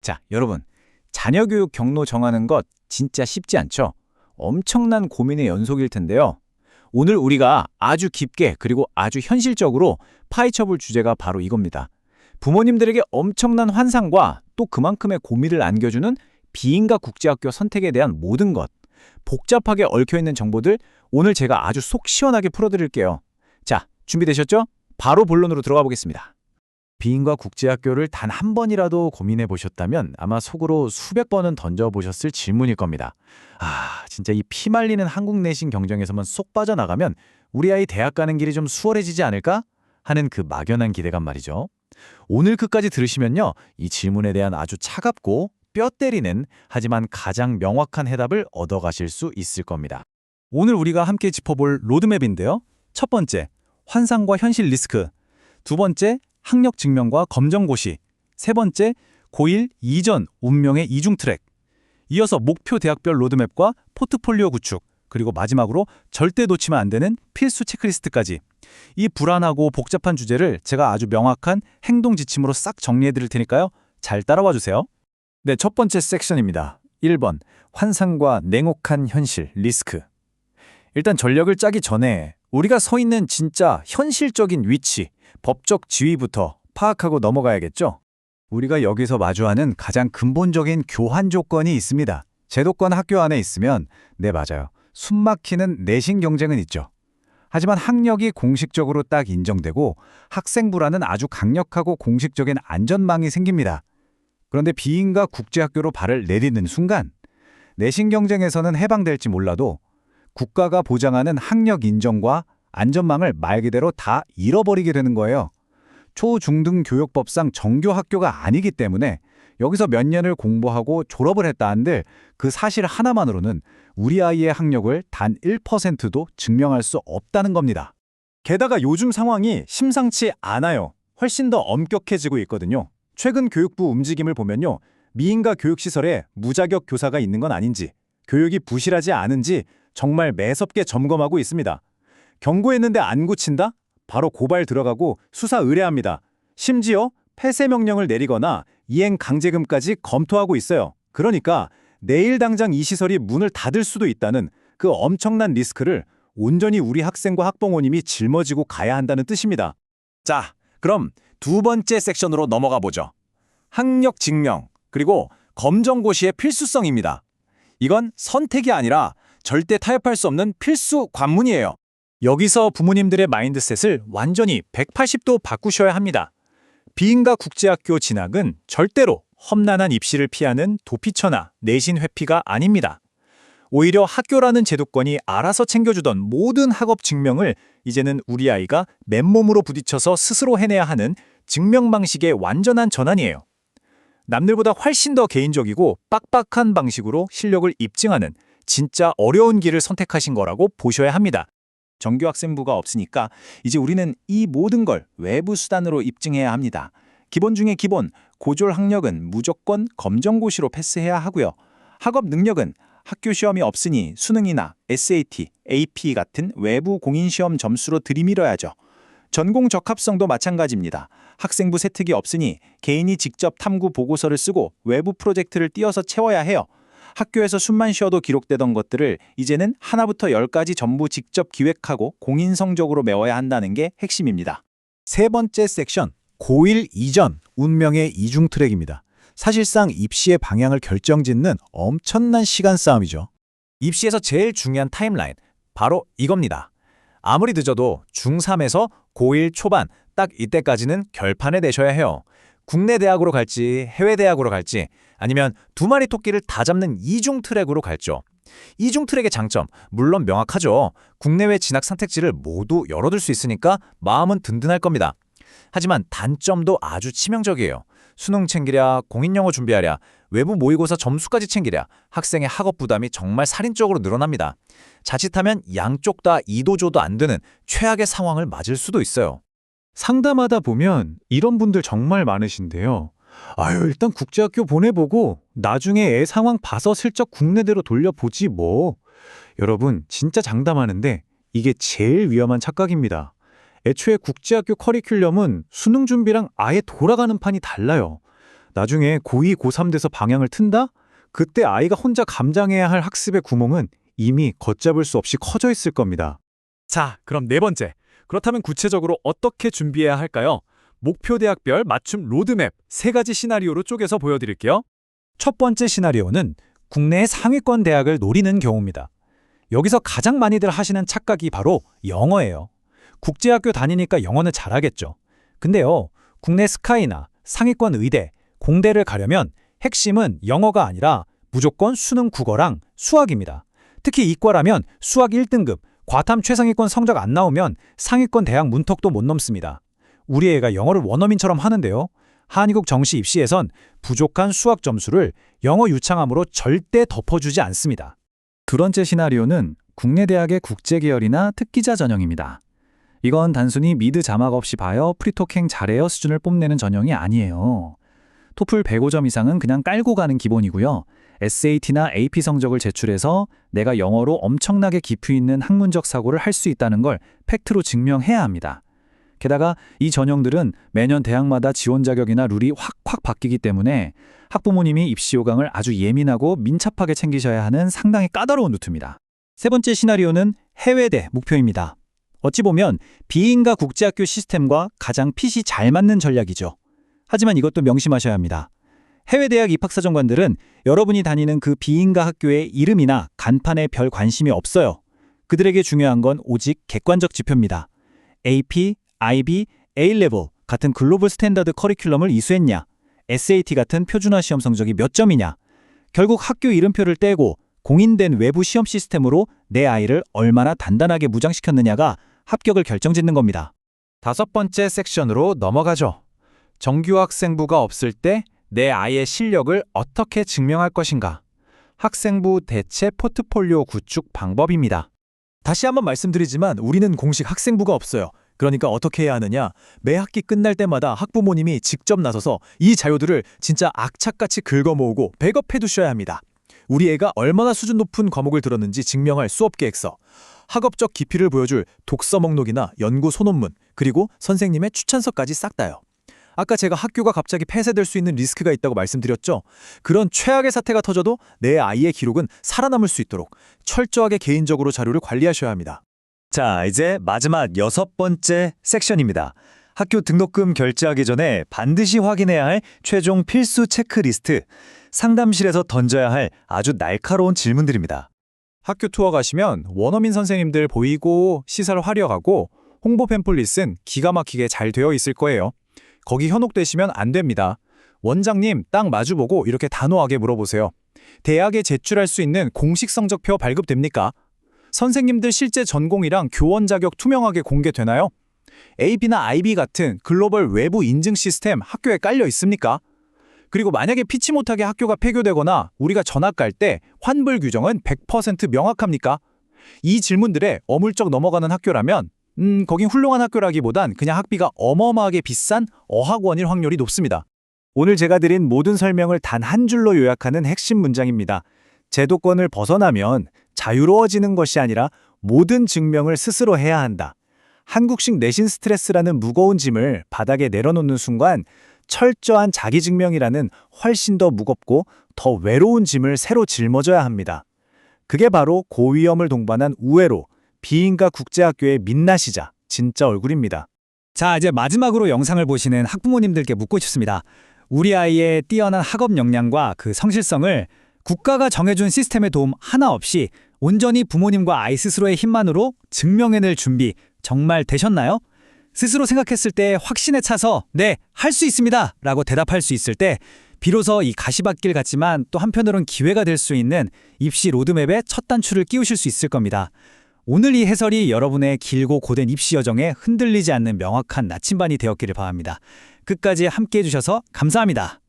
자, 여러분. 자녀 교육 경로 정하는 것 진짜 쉽지 않죠? 엄청난 고민의 연속일 텐데요. 오늘 우리가 아주 깊게 그리고 아주 현실적으로 파헤쳐볼 주제가 바로 이겁니다. 부모님들에게 엄청난 환상과 또 그만큼의 고민을 안겨주는 비인가 국제학교 선택에 대한 모든 것. 복잡하게 얽혀있는 정보들 오늘 제가 아주 속 시원하게 풀어드릴게요. 자, 준비되셨죠? 바로 본론으로 들어가 보겠습니다. 비인가 국제학교를 단 한 번이라도 고민해 보셨다면 아마 속으로 수백 번은 던져보셨을 질문일 겁니다. 진짜 이 피말리는 한국 내신 경쟁에서만 쏙 빠져나가면 우리 아이 대학 가는 길이 좀 수월해지지 않을까? 하는 그 막연한 기대감 말이죠. 오늘 끝까지 들으시면요. 이 질문에 대한 아주 차갑고 뼈 때리는 하지만 가장 명확한 해답을 얻어가실 수 있을 겁니다. 오늘 우리가 함께 짚어볼 로드맵인데요. 첫 번째, 환상과 현실 리스크. 두 번째, 학력 증명과 검정고시. 세 번째, 고1 이전 운명의 이중 트랙. 이어서 목표 대학별 로드맵과 포트폴리오 구축, 그리고 마지막으로 절대 놓치면 안 되는 필수 체크리스트까지. 이 불안하고 복잡한 주제를 제가 아주 명확한 행동 지침으로 싹 정리해 드릴 테니까요. 잘 따라와 주세요. 네, 첫 번째 섹션입니다. 1번, 환상과 냉혹한 현실, 리스크. 일단 전략을 짜기 전에 우리가 서 있는 진짜 현실적인 위치, 법적 지위부터 파악하고 넘어가야겠죠? 우리가 여기서 마주하는 가장 근본적인 교환 조건이 있습니다. 제도권 학교 안에 있으면, 네, 맞아요. 숨막히는 내신 경쟁은 있죠. 하지만 학력이 공식적으로 딱 인정되고 학생부라는 아주 강력하고 공식적인 안전망이 생깁니다. 그런데 비인가 국제학교로 발을 내딛는 순간 내신 경쟁에서는 해방될지 몰라도 국가가 보장하는 학력 인정과 안전망을 말 그대로 다 잃어버리게 되는 거예요. 초중등 교육법상 정규 학교가 아니기 때문에 여기서 몇 년을 공부하고 졸업을 했다 한들 그 사실 하나만으로는 우리 아이의 학력을 단 1%도 증명할 수 없다는 겁니다. 게다가 요즘 상황이 심상치 않아요. 훨씬 더 엄격해지고 있거든요. 최근 교육부 움직임을 보면요. 미인가 교육시설에 무자격 교사가 있는 건 아닌지, 교육이 부실하지 않은지 정말 매섭게 점검하고 있습니다. 경고했는데 안 고친다? 바로 고발 들어가고 수사 의뢰합니다. 심지어 폐쇄 명령을 내리거나 이행 강제금까지 검토하고 있어요. 그러니까 내일 당장 이 시설이 문을 닫을 수도 있다는 그 엄청난 리스크를 온전히 우리 학생과 학부모님이 짊어지고 가야 한다는 뜻입니다. 자, 그럼 두 번째 섹션으로 넘어가 보죠. 학력 증명, 그리고 검정고시의 필수성입니다. 이건 선택이 아니라 절대 타협할 수 없는 필수 관문이에요. 여기서 부모님들의 마인드셋을 완전히 180도 바꾸셔야 합니다. 비인가 국제학교 진학은 절대로 험난한 입시를 피하는 도피처나 내신 회피가 아닙니다. 오히려 학교라는 제도권이 알아서 챙겨주던 모든 학업 증명을 이제는 우리 아이가 맨몸으로 부딪혀서 스스로 해내야 하는 증명 방식의 완전한 전환이에요. 남들보다 훨씬 더 개인적이고 빡빡한 방식으로 실력을 입증하는 진짜 어려운 길을 선택하신 거라고 보셔야 합니다. 정규 학생부가 없으니까 이제 우리는 이 모든 걸 외부 수단으로 입증해야 합니다. 기본 중에 기본, 고졸 학력은 무조건 검정고시로 패스해야 하고요. 학업 능력은 학교 시험이 없으니 수능이나 SAT, AP 같은 외부 공인시험 점수로 들이밀어야죠. 전공 적합성도 마찬가지입니다. 학생부 세특이 없으니 개인이 직접 탐구 보고서를 쓰고 외부 프로젝트를 띄어서 채워야 해요. 학교에서 숨만 쉬어도 기록되던 것들을 이제는 하나부터 열까지 전부 직접 기획하고 공인 성적으로 메워야 한다는 게 핵심입니다. 세 번째 섹션, 고1 이전 운명의 이중 트랙입니다. 사실상 입시의 방향을 결정짓는 엄청난 시간 싸움이죠. 입시에서 제일 중요한 타임라인, 바로 이겁니다. 아무리 늦어도 중3에서 고1 초반 딱 이때까지는 결판을 내셔야 해요. 국내 대학으로 갈지 해외 대학으로 갈지 아니면 두 마리 토끼를 다 잡는 이중 트랙으로 갈죠. 이중 트랙의 장점, 물론 명확하죠. 국내외 진학 선택지를 모두 열어둘 수 있으니까 마음은 든든할 겁니다. 하지만 단점도 아주 치명적이에요. 수능 챙기랴, 공인영어 준비하랴, 외부 모의고사 점수까지 챙기랴, 학생의 학업 부담이 정말 살인적으로 늘어납니다. 자칫하면 양쪽 다 이도저도 안 되는 최악의 상황을 맞을 수도 있어요. 상담하다 보면 이런 분들 정말 많으신데요. 일단 국제학교 보내보고 나중에 애 상황 봐서 슬쩍 국내대로 돌려보지 뭐. 여러분, 진짜 장담하는데 이게 제일 위험한 착각입니다. 애초에 국제학교 커리큘럼은 수능 준비랑 아예 돌아가는 판이 달라요. 나중에 고2, 고3 돼서 방향을 튼다? 그때 아이가 혼자 감당해야 할 학습의 구멍은 이미 걷잡을 수 없이 커져 있을 겁니다. 자, 그럼 네 번째. 그렇다면 구체적으로 어떻게 준비해야 할까요? 목표 대학별 맞춤 로드맵 3가지 시나리오로 쪼개서 보여드릴게요. 첫 번째 시나리오는 국내의 상위권 대학을 노리는 경우입니다. 여기서 가장 많이들 하시는 착각이 바로 영어예요. 국제학교 다니니까 영어는 잘하겠죠. 근데요, 국내 스카이나 상위권 의대, 공대를 가려면 핵심은 영어가 아니라 무조건 수능 국어랑 수학입니다. 특히 이과라면 수학 1등급, 과탐 최상위권 성적 안 나오면 상위권 대학 문턱도 못 넘습니다. 우리 애가 영어를 원어민처럼 하는데요. 한국 정시 입시에선 부족한 수학 점수를 영어 유창함으로 절대 덮어주지 않습니다. 두 번째 시나리오는 국내 대학의 국제계열이나 특기자 전형입니다. 이건 단순히 미드 자막 없이 봐요, 프리토킹 잘해요 수준을 뽐내는 전형이 아니에요. 토플 105점 이상은 그냥 깔고 가는 기본이고요. SAT나 AP 성적을 제출해서 내가 영어로 엄청나게 깊이 있는 학문적 사고를 할 수 있다는 걸 팩트로 증명해야 합니다. 게다가 이 전형들은 매년 대학마다 지원 자격이나 룰이 확 바뀌기 때문에 학부모님이 입시 요강을 아주 예민하고 민첩하게 챙기셔야 하는 상당히 까다로운 루트입니다. 세 번째 시나리오는 해외대 목표입니다. 어찌 보면 비인가 국제학교 시스템과 가장 핏이 잘 맞는 전략이죠. 하지만 이것도 명심하셔야 합니다. 해외 대학 입학사정관들은 여러분이 다니는 그 비인가 학교의 이름이나 간판에 별 관심이 없어요. 그들에게 중요한 건 오직 객관적 지표입니다. AP, IB, A-레벨 같은 글로벌 스탠다드 커리큘럼을 이수했냐, SAT 같은 표준화 시험 성적이 몇 점이냐, 결국 학교 이름표를 떼고 공인된 외부 시험 시스템으로 내 아이를 얼마나 단단하게 무장시켰느냐가 합격을 결정짓는 겁니다. 다섯 번째 섹션으로 넘어가죠. 정규학생부가 없을 때 내 아이의 실력을 어떻게 증명할 것인가? 학생부 대체 포트폴리오 구축 방법입니다. 다시 한번 말씀드리지만 우리는 공식 학생부가 없어요. 그러니까 어떻게 해야 하느냐? 매 학기 끝날 때마다 학부모님이 직접 나서서 이 자료들을 진짜 악착같이 긁어모으고 백업해 두셔야 합니다. 우리 애가 얼마나 수준 높은 과목을 들었는지 증명할 수업 계획서, 학업적 깊이를 보여줄 독서 목록이나 연구 소논문, 그리고 선생님의 추천서까지 싹 다요. 아까 제가 학교가 갑자기 폐쇄될 수 있는 리스크가 있다고 말씀드렸죠? 그런 최악의 사태가 터져도 내 아이의 기록은 살아남을 수 있도록 철저하게 개인적으로 자료를 관리하셔야 합니다. 자, 이제 마지막 6번째 섹션입니다. 학교 등록금 결제하기 전에 반드시 확인해야 할 최종 필수 체크리스트, 상담실에서 던져야 할 아주 날카로운 질문들입니다. 학교 투어 가시면 원어민 선생님들 보이고 시설 화려하고 홍보 팸플릿은 기가 막히게 잘 되어 있을 거예요. 거기 현혹되시면 안 됩니다. 원장님 딱 마주보고 이렇게 단호하게 물어보세요. 대학에 제출할 수 있는 공식 성적표 발급됩니까? 선생님들 실제 전공이랑 교원 자격 투명하게 공개되나요? AP나 IB 같은 글로벌 외부 인증 시스템 학교에 깔려 있습니까? 그리고 만약에 피치 못하게 학교가 폐교되거나 우리가 전학 갈 때 환불 규정은 100% 명확합니까? 이 질문들에 어물쩍 넘어가는 학교라면 거긴 훌륭한 학교라기보단 그냥 학비가 어마어마하게 비싼 어학원일 확률이 높습니다. 오늘 제가 드린 모든 설명을 단 한 줄로 요약하는 핵심 문장입니다. 제도권을 벗어나면 자유로워지는 것이 아니라 모든 증명을 스스로 해야 한다. 한국식 내신 스트레스라는 무거운 짐을 바닥에 내려놓는 순간 철저한 자기증명이라는 훨씬 더 무겁고 더 외로운 짐을 새로 짊어져야 합니다. 그게 바로 고위험을 동반한 우회로 비인가 국제학교의 민낯이자 진짜 얼굴입니다. 자, 이제 마지막으로 영상을 보시는 학부모님들께 묻고 싶습니다. 우리 아이의 뛰어난 학업 역량과 그 성실성을 국가가 정해준 시스템의 도움 하나 없이 온전히 부모님과 아이 스스로의 힘만으로 증명해낼 준비 정말 되셨나요? 스스로 생각했을 때 확신에 차서 네, 할 수 있습니다 라고 대답할 수 있을 때 비로소 이 가시밭길 같지만 또 한편으론 기회가 될 수 있는 입시 로드맵의 첫 단추를 끼우실 수 있을 겁니다. 오늘 이 해설이 여러분의 길고 고된 입시 여정에 흔들리지 않는 명확한 나침반이 되었기를 바랍니다. 끝까지 함께해 주셔서 감사합니다.